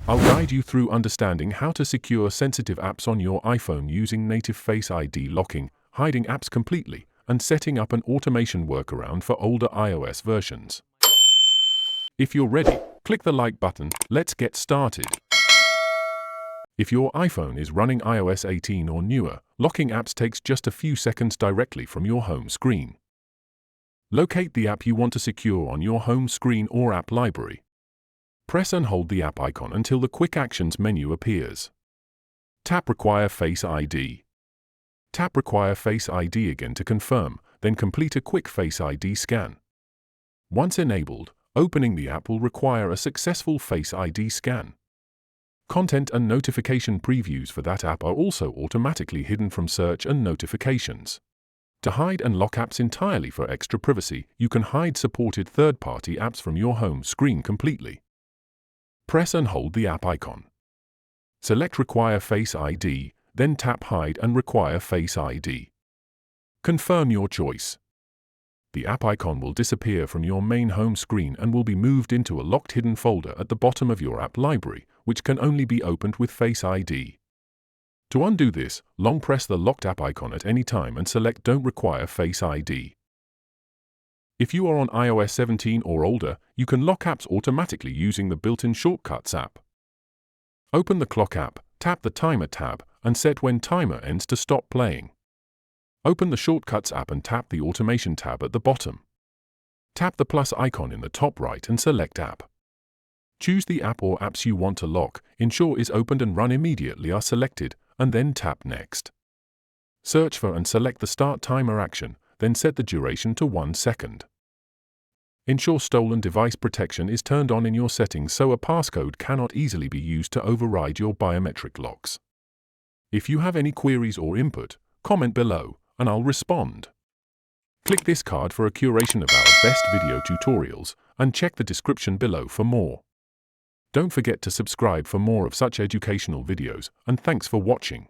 I'll guide you through understanding how to secure sensitive apps on your iPhone using native Face ID locking, hiding apps completely, and setting up an automation workaround for older iOS versions. If you're ready, click the like button. Let's get started. If your iPhone is running iOS 18 or newer, locking apps takes just a few seconds directly from your home screen. Locate the app you want to secure on your home screen or app library. Press and hold the app icon until the Quick Actions menu appears. Tap Require Face ID. Tap Require Face ID again to confirm, then complete a quick Face ID scan. Once enabled, opening the app will require a successful Face ID scan. Content and notification previews for that app are also automatically hidden from search and notifications. To hide and lock apps entirely for extra privacy, you can hide supported third-party apps from your home screen completely. Press and hold the app icon. Select Require Face ID, then tap Hide and Require Face ID. Confirm your choice. The app icon will disappear from your main home screen and will be moved into a locked hidden folder at the bottom of your app library, which can only be opened with Face ID. To undo this, long press the locked app icon at any time and select Don't Require Face ID. If you are on iOS 17 or older, you can lock apps automatically using the built-in Shortcuts app. Open the Clock app, tap the Timer tab, and set when timer ends to stop playing. Open the Shortcuts app and tap the Automation tab at the bottom. Tap the plus icon in the top right and select App. Choose the app or apps you want to lock, ensure is opened and run immediately are selected, and then tap Next. Search for and select the Start Timer action, then set the duration to 1 second. Ensure stolen device protection is turned on in your settings so a passcode cannot easily be used to override your biometric locks. If you have any queries or input, comment below, and I'll respond. Click this card for a curation of our best video tutorials, and check the description below for more. Don't forget to subscribe for more of such educational videos, and thanks for watching.